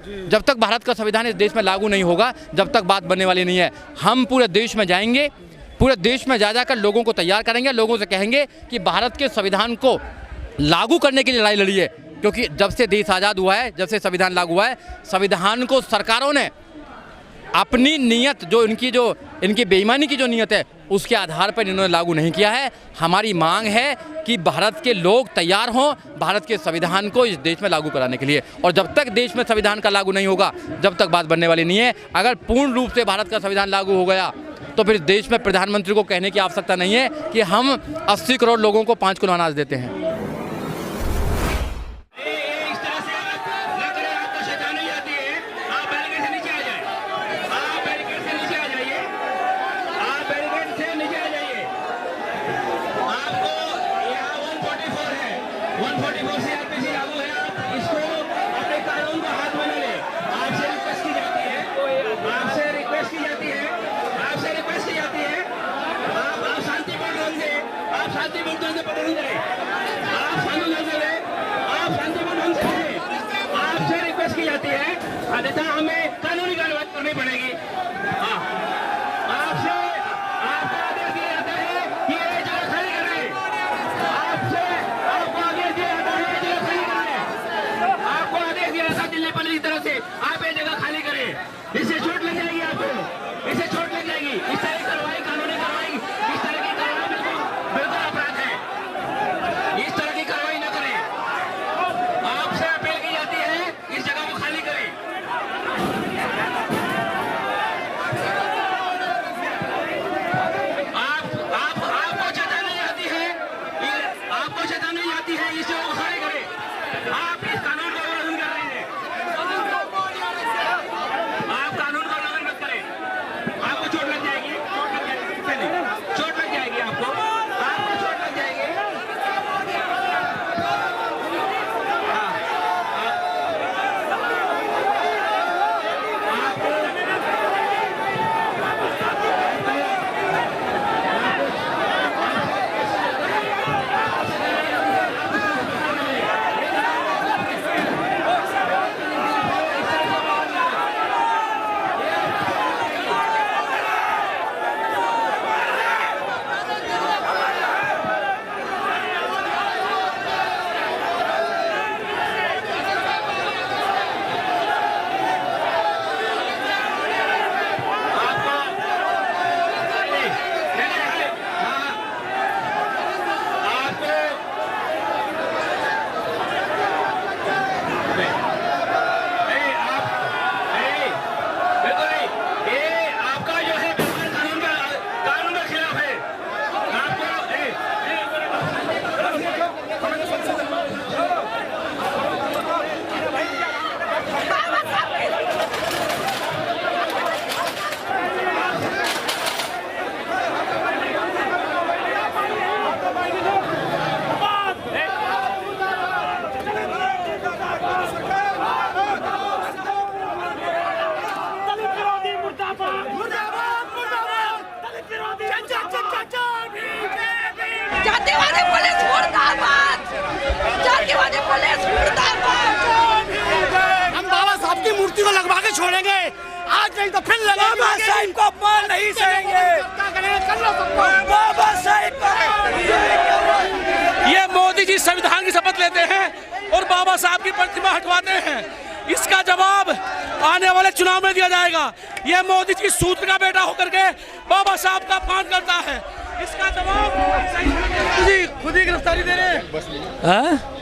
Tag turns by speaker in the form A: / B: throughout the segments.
A: जब तक भारत का संविधान इस देश में लागू नहीं होगा, जब तक बात बनने वाली नहीं है। हम पूरे देश में जाएंगे, पूरे देश में जा जाकर लोगों को तैयार करेंगे, लोगों से कहेंगे कि भारत के संविधान को लागू करने की लड़ाई लड़िए, क्योंकि जब से देश आज़ाद हुआ है, जब से संविधान लागू हुआ है, संविधान को सरकारों ने अपनी नीयत, जो इनकी बेईमानी की जो नीयत है, उसके आधार पर इन्होंने लागू नहीं किया है। हमारी मांग है कि भारत के लोग तैयार हों भारत के संविधान को इस देश में लागू कराने के लिए, और जब तक देश में संविधान का लागू नहीं होगा, जब तक बात बनने वाली नहीं है। अगर पूर्ण रूप से भारत का संविधान लागू हो गया तो फिर देश में प्रधानमंत्री को कहने की आवश्यकता नहीं है कि हम 80 करोड़ लोगों को 5 किलो अनाज देते हैं।
B: अन्यथा हमें कानूनी कार्रवाई करनी पड़ेगी। आपसे आपको आदेश दिया जाता है कि ये जगह खाली करें। आपको आदेश दिया जाता है ये जगह खाली करें। आपको आदेश दिया जाता है दिल्ली पुलिस की तरफ से, आप ये जगह खाली करें। इससे चोट लग जाएगी, आपको इससे चोट लग जाएगी। इस तरह की कार्रवाई, कानूनी कार्रवाई, इस तरह की कार्रवाई बिल्कुल अपराध है। इस तरह की कार्रवाई न करें। आपसे अपील की जाती है इस जगह को खाली करें।
C: जातिवादी पुलिस मुर्दाबाद! जातिवादी पुलिस मुर्दाबाद!
D: हम बाबा साहब की मूर्ति को लगवा के छोड़ेंगे, आज नहीं तो फिर लगेंगे। बाबा साहब को अपमान नहीं सहेंगे। बाबा साहब
E: ये मोदी जी संविधान की शपथ लेते हैं और बाबा साहब की प्रतिमा हटवाते हैं। इसका जवाब आने वाले चुनाव में दिया जाएगा। ये मोदी जी सूत्र का बेटा होकर के बाबा साहब का अपमान करता है। इसका जवाब खुद ही गिरफ्तारी दे रहे हैं।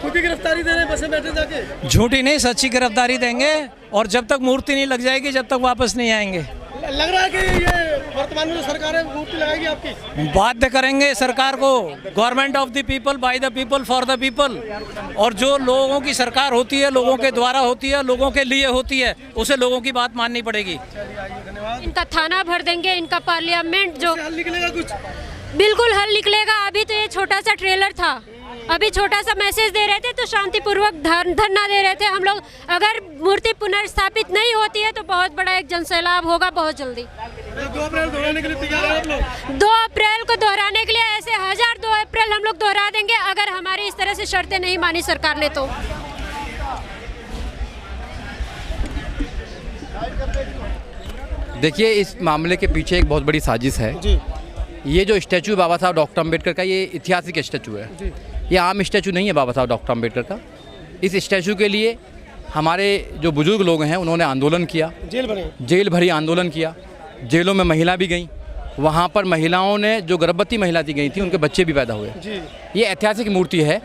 E: खुद ही गिरफ्तारी दे रहे हैं, बस में बैठे जाके।
F: झूठी नहीं, सच्ची गिरफ्तारी देंगे, और जब तक मूर्ति नहीं लग जाएगी जब तक वापस नहीं आएंगे।
D: लग रहा है कि ये वर्तमान में जो सरकार है मूर्ति लगाएगी आपकी।
F: बाध्य करेंगे सरकार को, government of the people, by the people, for the people. और जो लोगों की सरकार होती है, लोगों के द्वारा होती है, लोगों के लिए होती है, उसे लोगों की बात माननी पड़ेगी।
G: इनका थाना भर देंगे, इनका पार्लियामेंट जो
D: हल निकलेगा कुछ,
G: बिल्कुल हल निकलेगा। अभी तो ये छोटा सा ट्रेलर था, अभी छोटा सा मैसेज दे रहे थे तो शांतिपूर्वक धरना दे रहे थे हम लोग। अगर मूर्ति पुनर्स्थापित नहीं होती है तो बहुत बड़ा एक जनसैलाब होगा बहुत जल्दी।
D: 2 अप्रैल दोहराने के लिए तैयार हैं आप लोग?
G: 2 अप्रैल को दोहराने के लिए ऐसे 1000 2 अप्रैल हम लोग दोहरा देंगे, अगर हमारी इस तरह से शर्तें नहीं मानी सरकार ने तो।
A: देखिए, इस मामले के पीछे एक बहुत बड़ी साजिश है
H: जी
A: ये जो स्टैचू बाबा साहब डॉक्टर अम्बेडकर का, ये ऐतिहासिक स्टैचू है। ये आम स्टैचू नहीं है बाबा साहब डॉक्टर अम्बेडकर का। इस स्टैचू के लिए हमारे जो बुजुर्ग लोग हैं उन्होंने आंदोलन किया, जेल भरी आंदोलन किया। जेलों में महिला भी गई, वहाँ पर महिलाओं ने, जो गर्भवती महिला थी गई थी, उनके बच्चे भी पैदा हुए। ये ऐतिहासिक मूर्ति है।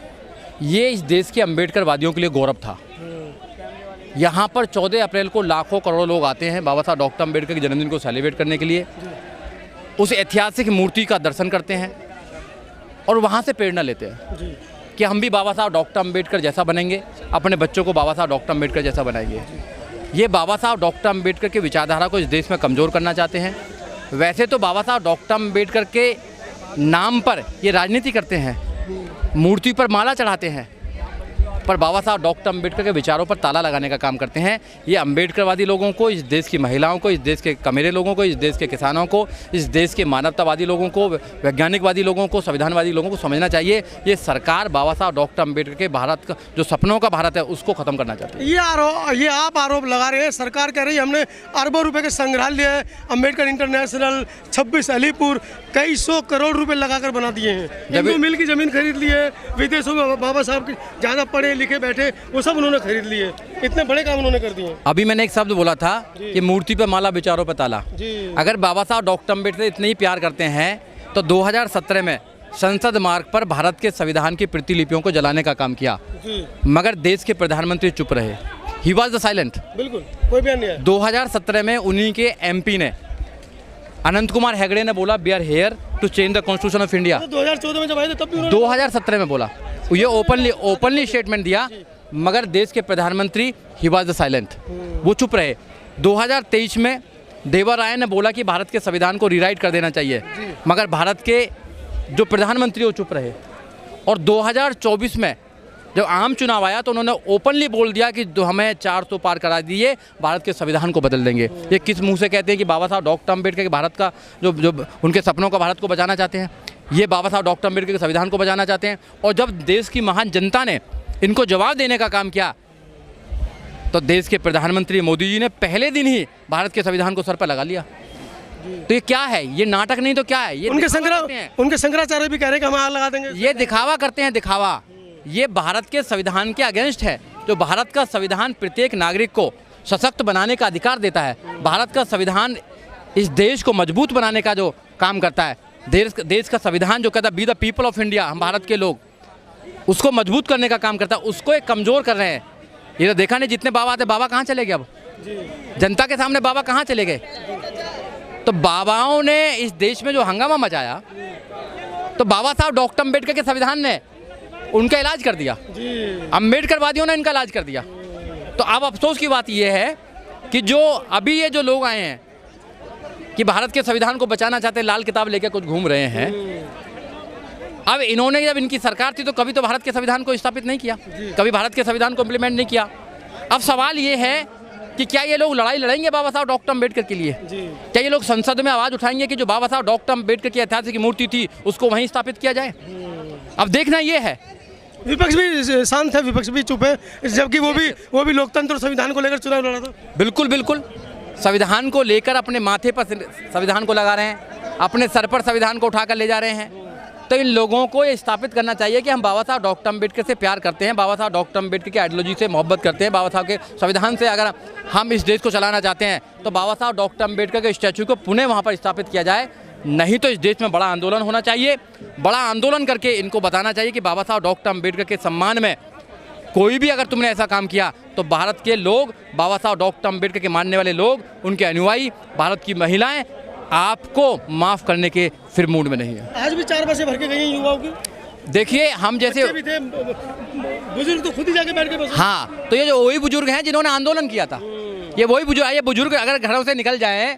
A: ये इस देश के अम्बेडकरवादियों के लिए गौरव था। यहाँ पर 14 अप्रैल को लाखों करोड़ों लोग आते हैं बाबा साहब डॉक्टर अम्बेडकर के जन्मदिन को सेलिब्रेट करने के लिए। उस ऐतिहासिक मूर्ति का दर्शन करते हैं और वहाँ से प्रेरणा लेते हैं कि हम भी बाबा साहब डॉक्टर अम्बेडकर जैसा बनेंगे, अपने बच्चों को बाबा साहब डॉक्टर अम्बेडकर जैसा बनाएंगे। ये बाबा साहब डॉक्टर अम्बेडकर की विचारधारा को इस देश में कमज़ोर करना चाहते हैं। वैसे तो बाबा साहब डॉक्टर अम्बेडकर के नाम पर ये राजनीति करते हैं, मूर्ति पर माला चढ़ाते हैं, पर बाबा साहब डॉक्टर अम्बेडकर के विचारों पर ताला लगाने का काम करते हैं। ये अम्बेडकरवादी लोगों को, इस देश की महिलाओं को, इस देश के कमेरे लोगों को, इस देश के किसानों को, इस देश के मानवतावादी लोगों को, वैज्ञानिकवादी लोगों को, संविधानवादी लोगों को समझना चाहिए ये सरकार बाबा साहब डॉक्टर अम्बेडकर के भारत का, जो सपनों का भारत है, उसको ख़त्म करना चाहती है।
H: ये आप आरोप लगा रहे हैं। सरकार कह रही है हमने अरबों रुपए के संग्रहालय, अम्बेडकर इंटरनेशनल, 26 अलीपुर, कई 100 करोड़ रुपए लगाकर बना दिए हैं। जब मिल की ज़मीन खरीद ली है, विदेशों में बाबा साहब की ज़्यादा पढ़े लिखे बैठे वो सब उन्होंने खरीद लिए। इतने बड़े काम उन्होंने कर दिए।
A: अभी मैंने एक शब्द बोला था कि मूर्ति पे माला, विचारों पे ताला। अगर बाबा साहब डॉक्टर अम्बेडकर इतने ही प्यार करते हैं तो 2017 में संसद मार्ग पर भारत के संविधान की प्रतिलिपियों को जलाने का काम किया, मगर देश के प्रधानमंत्री चुप रहे। He was the silent.
H: बिल्कुल कोई बयान नहीं आया।
A: 2017 में उन्हीं के MP ने, अनंत कुमार हेगड़े ने बोला we are here to change the constitution of India.
H: 2014 में जब आए थे तब भी
A: 2017 में बोला, ये ओपनली स्टेटमेंट दिया, मगर देश के प्रधानमंत्री ही वॉज द साइलेंट, वो चुप रहे। 2023 में देवर राय ने बोला कि भारत के संविधान को रीराइट कर देना चाहिए, मगर भारत के जो प्रधानमंत्री वो चुप रहे। और 2024 में जब आम चुनाव आया तो उन्होंने ओपनली बोल दिया कि हमें 400 पार करा दिए, भारत के संविधान को बदल देंगे। ये किस मुंह से कहते हैं कि बाबा साहब डॉक्टर अम्बेडकर के भारत का जो उनके सपनों का भारत को बचाना चाहते हैं? ये बाबा साहब डॉक्टर अम्बेडकर के संविधान को बचाना चाहते हैं। और जब देश की महान जनता ने इनको जवाब देने का काम किया तो देश के प्रधानमंत्री मोदी जी ने पहले दिन ही भारत के संविधान को सर पर लगा लिया। तो ये क्या है? ये नाटक नहीं तो क्या है? ये
H: उनके शंकराचार्य भी कह रहे हैं कि हम आग लगा देंगे।
A: ये दिखावा करते हैं, दिखावा। ये भारत के संविधान के अगेंस्ट है। जो भारत का संविधान प्रत्येक नागरिक को सशक्त बनाने का अधिकार देता है, भारत का संविधान इस देश को मजबूत बनाने का जो काम करता है, देश का संविधान जो कहता है be the people of India, हम भारत के लोग, उसको मजबूत करने का काम करता है, उसको एक कमज़ोर कर रहे हैं। ये तो देखा नहीं, जितने बाबा आते, बाबा कहाँ चले गए? अब जनता के सामने बाबा कहाँ चले गए? तो बाबाओं ने इस देश में जो हंगामा मचाया, तो बाबा साहब डॉक्टर अम्बेडकर के संविधान ने उनका इलाज कर दिया, अम्बेडकरवादियों ने इनका इलाज कर दिया। तो अब अफसोस की बात यह है कि जो अभी ये जो लोग आए हैं कि भारत के संविधान को बचाना चाहते हैं, लाल किताब लेकर कुछ घूम रहे हैं। अब इन्होंने, जब इनकी सरकार थी तो कभी तो भारत के संविधान को स्थापित नहीं किया, कभी भारत के संविधान को इम्प्लीमेंट नहीं किया। अब सवाल ये है कि क्या ये लोग लड़ाई लड़ेंगे बाबा साहब डॉक्टर अम्बेडकर के लिए? क्या ये लोग संसद में आवाज़ उठाएंगे कि जो बाबा साहब डॉक्टर अम्बेडकर की ऐतिहासिक मूर्ति थी उसको वहीं स्थापित किया जाए? अब देखना ये है।
H: विपक्ष भी शांत है, विपक्ष भी चुप है, जबकि वो भी लोकतंत्र और संविधान को लेकर चुनाव लड़ा था।
A: बिल्कुल बिल्कुल, संविधान को लेकर अपने माथे पर संविधान को लगा रहे हैं, अपने सर पर संविधान को उठाकर ले जा रहे हैं। तो इन लोगों को ये स्थापित करना चाहिए कि हम बाबा साहब डॉक्टर अम्बेडकर से प्यार करते हैं, बाबा साहब डॉक्टर अम्बेडकर की आइडियोलॉजी से मोहब्बत करते हैं, बाबा साहब के संविधान से अगर हम इस देश को चलाना चाहते हैं तो बाबा साहब डॉक्टर अम्बेडकर के स्टैचू को पुनः वहाँ पर स्थापित किया जाए। नहीं तो इस देश में बड़ा आंदोलन होना चाहिए। बड़ा आंदोलन करके इनको बताना चाहिए कि बाबा साहब डॉक्टर अम्बेडकर के सम्मान में कोई भी अगर तुमने ऐसा काम किया तो भारत के लोग, बाबा साहब डॉक्टर अम्बेडकर के मानने वाले लोग, उनके अनुयायी, भारत की महिलाएं आपको माफ़ करने के फिर मूड में नहीं है।
H: आज भी 4 बसें भर के गई हैं युवाओं की।
A: देखिए, हम जैसे
H: बुजुर्ग तो खुद ही जाके बैठ के बस।
A: हाँ, तो ये जो वही बुजुर्ग हैं जिन्होंने आंदोलन किया था, ये बुजुर्ग अगर घरों से निकल जाएं,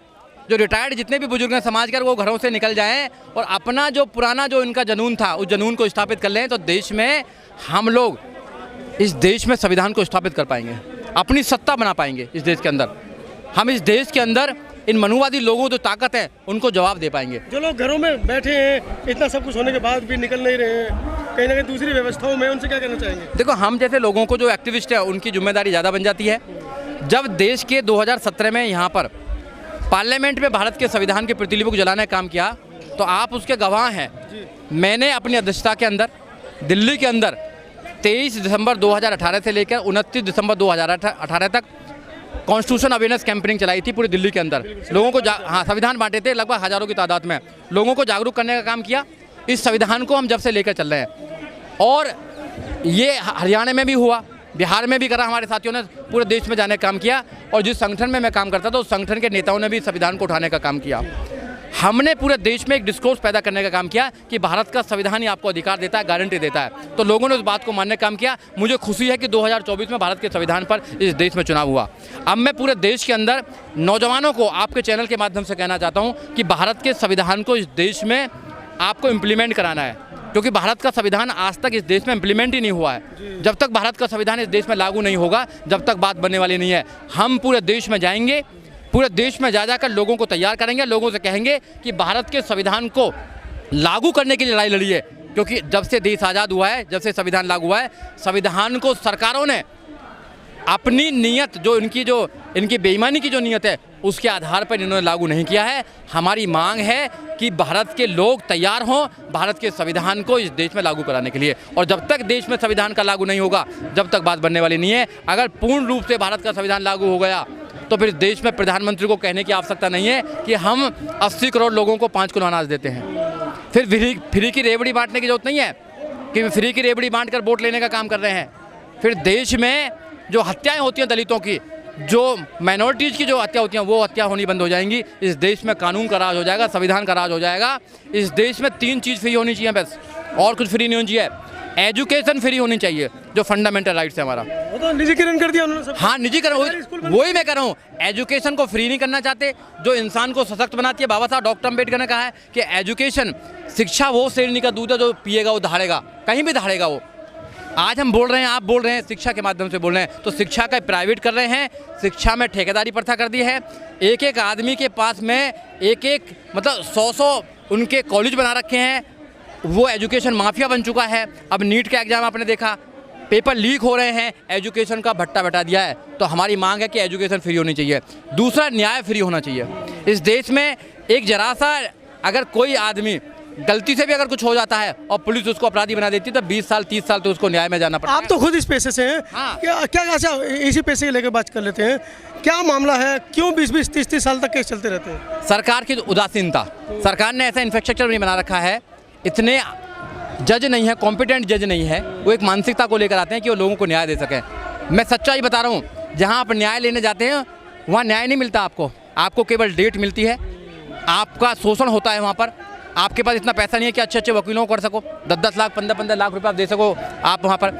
A: जो रिटायर्ड जितने भी बुजुर्ग हैं समाज कर, वो घरों से निकल जाएं और अपना जो पुराना जो इनका जुनून था उस जुनून को स्थापित कर लें, तो देश में हम लोग इस देश में संविधान को स्थापित कर पाएंगे, अपनी सत्ता बना पाएंगे इस देश के अंदर। हम इस देश के अंदर इन मनुवादी लोगों जो ताकत है उनको जवाब दे पाएंगे।
H: जो लोग घरों में बैठे हैं, इतना सब कुछ होने के बाद भी निकल नहीं रहे हैं, कहीं ना कहीं दूसरी व्यवस्थाओं में, उनसे क्या कहना चाहेंगे?
A: देखो, हम जैसे लोगों को, जो एक्टिविस्ट है, उनकी जिम्मेदारी ज़्यादा बन जाती है। जब देश के 2017 में यहाँ पर पार्लियामेंट में भारत के संविधान के प्रतिलिपि को जलाने का काम किया, तो आप उसके गवाह हैं। मैंने अपनी अध्यक्षता के अंदर दिल्ली के अंदर 23 दिसंबर 2018 से लेकर 29 दिसंबर 2018 तक कॉन्स्टिट्यूशन अवेयरनेस कैंपेनिंग चलाई थी पूरी दिल्ली के अंदर। लोगों को संविधान बांटे थे लगभग हज़ारों की तादाद में, लोगों को जागरूक करने का काम किया। इस संविधान को हम जब से लेकर चल रहे हैं, और ये हरियाणा में भी हुआ, बिहार में भी करा, हमारे साथियों ने पूरे देश में जाने का काम किया। और जिस संगठन में मैं काम करता था उस संगठन के नेताओं ने भी संविधान को उठाने का काम किया। हमने पूरे देश में एक डिस्कोर्स पैदा करने का काम किया कि भारत का संविधान ही आपको अधिकार देता है, गारंटी देता है। तो लोगों ने उस बात को मानने का काम किया। मुझे खुशी है कि 2024 में भारत के संविधान पर इस देश में चुनाव हुआ। अब मैं पूरे देश के अंदर नौजवानों को आपके चैनल के माध्यम से कहना चाहता हूँ कि भारत के संविधान को इस देश में आपको इम्प्लीमेंट कराना है, क्योंकि भारत का संविधान आज तक इस देश में इम्प्लीमेंट ही नहीं हुआ है। जब तक भारत का संविधान इस देश में लागू नहीं होगा, जब तक बात बनने वाली नहीं है। हम पूरे देश में जाएंगे, पूरे देश में जा जाकर लोगों को तैयार करेंगे, लोगों से कहेंगे कि भारत के संविधान को लागू करने की लड़ाई लड़िए। क्योंकि जब से देश आज़ाद हुआ है, जब से संविधान लागू हुआ है, संविधान को सरकारों ने अपनी नीयत, जो इनकी बेईमानी की जो नीयत है, उसके आधार पर इन्होंने लागू नहीं किया है। हमारी मांग है कि भारत के लोग तैयार हों भारत के संविधान को इस देश में लागू कराने के लिए। और जब तक देश में संविधान का लागू नहीं होगा, जब तक बात बनने वाली नहीं है। अगर पूर्ण रूप से भारत का संविधान लागू हो गया तो फिर देश में प्रधानमंत्री को कहने की आवश्यकता नहीं है कि हम 80 करोड़ लोगों को 5 किलो अनाज देते हैं। फिर फ्री की रेवड़ी बांटने की जरूरत नहीं है कि फ्री की रेवड़ी बांट कर वोट लेने का काम कर रहे हैं। फिर देश में जो हत्याएं होती हैं दलितों की, जो माइनॉरिटीज़ की जो हत्या होती हैं, वो हत्या होनी बंद हो जाएंगी। इस देश में कानून का राज हो जाएगा, संविधान का राज हो जाएगा। इस देश में 3 चीज़ फ्री होनी चाहिए, बस, और कुछ फ्री नहीं होनी चाहिए। एजुकेशन फ्री होनी चाहिए, जो फंडामेंटल राइट्स है हमारा।
H: वो तो निजीकरण कर दिया उन्होंने सब।
A: हाँ, निजीकरण, वही मैं कर रहा हूँ। एजुकेशन को फ्री नहीं करना चाहते, जो इंसान को सशक्त बनाती है। बाबा साहब डॉक्टर अम्बेडकर ने कहा है कि एजुकेशन, शिक्षा वो शेरनी का दूध है, जो पिएगा वो दहाड़ेगा, कहीं भी दहाड़ेगा वो। आज हम बोल रहे हैं, आप बोल रहे हैं, शिक्षा के माध्यम से बोल रहे हैं, तो शिक्षा का प्राइवेट कर रहे हैं। शिक्षा में ठेकेदारी प्रथा कर दी है। एक एक आदमी के पास में एक मतलब 100 उनके कॉलेज बना रखे हैं। वो एजुकेशन माफिया बन चुका है। अब नीट का एग्ज़ाम आपने देखा, पेपर लीक हो रहे हैं, एजुकेशन का भट्टा बैठा दिया है। तो हमारी मांग है कि एजुकेशन फ्री होनी चाहिए। दूसरा, न्याय फ्री होना चाहिए। इस देश में एक जरा सा अगर कोई आदमी गलती से भी अगर कुछ हो जाता है और पुलिस उसको अपराधी बना देती है, तो 20 साल 30 साल तो उसको न्याय में जाना पड़ता है।
H: आप तो खुद इस पेशे से हैं।
A: हाँ।
H: क्या अच्छा, इसी पेशे के लेकर बात कर लेते हैं। क्या मामला है, क्यों 20-20 30-30 साल तक केस चलते रहते हैं?
A: सरकार की उदासीनता। सरकार ने ऐसा इंफ्रास्ट्रक्चर नहीं बना रखा है, इतने जज नहीं है, कॉम्पिटेंट जज नहीं है। वो एक मानसिकता को लेकर आते हैं कि वो लोगों को न्याय दे सकें। मैं सच्चाई बता रहा हूँ, जहाँ आप न्याय लेने जाते हैं वहाँ न्याय नहीं मिलता आपको केवल डेट मिलती है। आपका शोषण होता है वहाँ पर। आपके पास इतना पैसा नहीं है कि अच्छे अच्छे वकीलों को कर सको, 10-10 लाख 15-15 लाख रुपए आप दे सको आप वहाँ पर।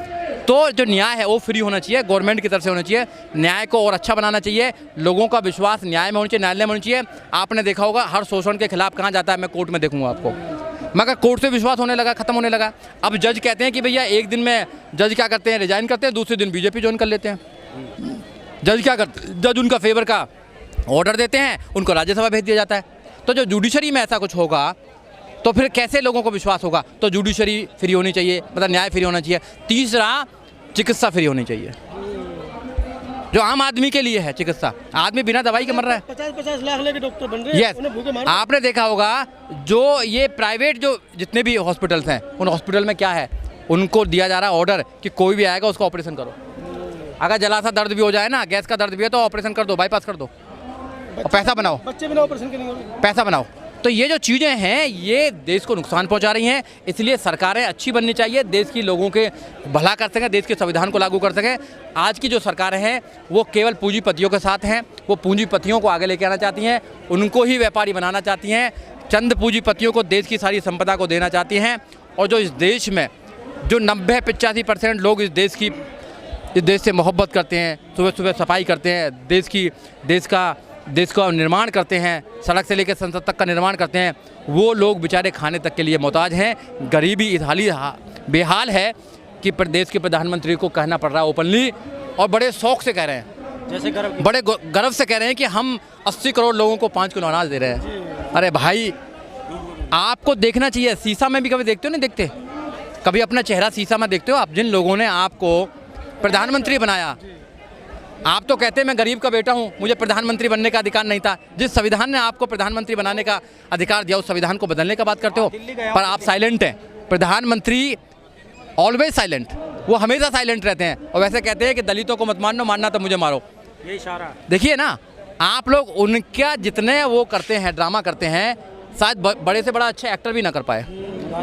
A: तो जो न्याय है वो फ्री होना चाहिए, गवर्नमेंट की तरफ से होना चाहिए। न्याय को और अच्छा बनाना चाहिए। लोगों का विश्वास न्याय में होना चाहिए, न्यायालय में होना चाहिए। आपने देखा होगा हर शोषण के खिलाफ कहाँ जाता है, मैं कोर्ट में देखूंगा आपको। मगर कोर्ट से विश्वास होने लगा, खत्म होने लगा। अब जज कहते हैं कि भैया एक दिन में जज क्या करते हैं, रिजाइन करते हैं, दूसरे दिन बीजेपी ज्वाइन कर लेते हैं। जज क्या करते, जज उनका फेवर का ऑर्डर देते हैं, उनको राज्यसभा भेज दिया जाता है। तो जो जुडिशरी में ऐसा कुछ होगा तो फिर कैसे लोगों को विश्वास होगा? तो जुडिशरी फ्री होनी चाहिए, मतलब न्याय फ्री होना चाहिए। तीसरा, चिकित्सा फ्री होनी चाहिए, जो आम आदमी के लिए है। चिकित्सा, आदमी बिना दवाई के मर रहा है।
H: 50-50 लाख लेके डॉक्टर बन रहे हैं, उन्हें भूखे मार।
A: आपने देखा होगा जो ये प्राइवेट जो जितने भी हॉस्पिटल्स हैं, उन हॉस्पिटल में क्या है, उनको दिया जा रहा है ऑर्डर कि कोई भी आएगा उसका ऑपरेशन करो। अगर जला सा दर्द भी हो जाए ना, गैस का दर्द भी है, तो ऑपरेशन कर दो, बाईपास कर दो और पैसा बनाओ।
H: बच्चे बिना ऑपरेशन के नहीं होंगे,
A: पैसा बनाओ। तो ये जो चीज़ें हैं ये देश को नुकसान पहुंचा रही हैं। इसलिए सरकारें अच्छी बननी चाहिए, देश की लोगों के भला कर सकें, देश के संविधान को लागू कर सकें। आज की जो सरकारें हैं वो केवल पूंजीपतियों के साथ हैं। वो पूंजीपतियों को आगे लेके आना चाहती हैं, उनको ही व्यापारी बनाना चाहती हैं। चंद पूंजीपतियों को देश की सारी संपदा को देना चाहती हैं। और जो इस देश में जो 90-85% लोग इस देश से मोहब्बत करते हैं, सुबह सुबह सफाई करते हैं, देश का निर्माण करते हैं, सड़क से लेकर संसद तक का निर्माण करते हैं, वो लोग बेचारे खाने तक के लिए मोहताज हैं। गरीबी इतनी बेहाल है कि प्रदेश के प्रधानमंत्री को कहना पड़ रहा है ओपनली, और बड़े शौक से कह रहे हैं, जैसे बड़े गर्व से कह रहे हैं कि हम 80 करोड़ लोगों को 5 किलो अनाज दे रहे हैं। अरे भाई, आपको देखना चाहिए। शीशा में भी कभी देखते हो? नहीं देखते। कभी अपना चेहरा शीशा में देखते हो आप? जिन लोगों ने आपको प्रधानमंत्री बनाया, आप तो कहते हैं मैं गरीब का बेटा हूं, मुझे प्रधानमंत्री बनने का अधिकार नहीं था। जिस संविधान ने आपको प्रधानमंत्री बनाने का अधिकार दिया उस संविधान को बदलने का बात करते हो, पर आप साइलेंट हैं। प्रधानमंत्री ऑलवेज साइलेंट, वो हमेशा साइलेंट रहते हैं और वैसे कहते हैं कि दलितों को मत मारना, मारना तो मुझे मारो।
F: ये इशारा
A: देखिए ना, आप लोग उनका जितने वो करते हैं, ड्रामा करते हैं, शायद बड़े से बड़ा अच्छा एक्टर भी ना कर पाए।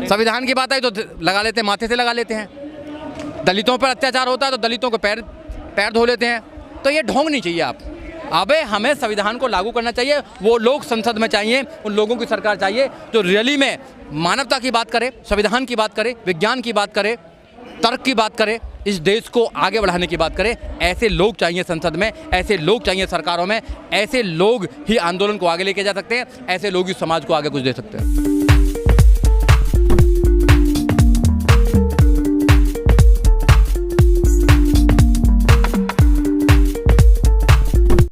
A: संविधान की बात आई तो लगा लेते हैं, माथे से लगा लेते हैं। दलितों पर अत्याचार होता है तो दलितों के पैर धो लेते हैं। तो ये ढोंग नहीं चाहिए आप। अबे हमें संविधान को लागू करना चाहिए। वो लोग संसद में चाहिए, उन लोगों की सरकार चाहिए जो रियली में मानवता की बात करे, संविधान की बात करे, विज्ञान की बात करे, तर्क की बात करे, इस देश को आगे बढ़ाने की बात करे। ऐसे लोग चाहिए संसद में, ऐसे लोग चाहिए सरकारों में। ऐसे लोग ही आंदोलन को आगे लेके जा सकते हैं, ऐसे लोग ही समाज को आगे कुछ दे सकते हैं।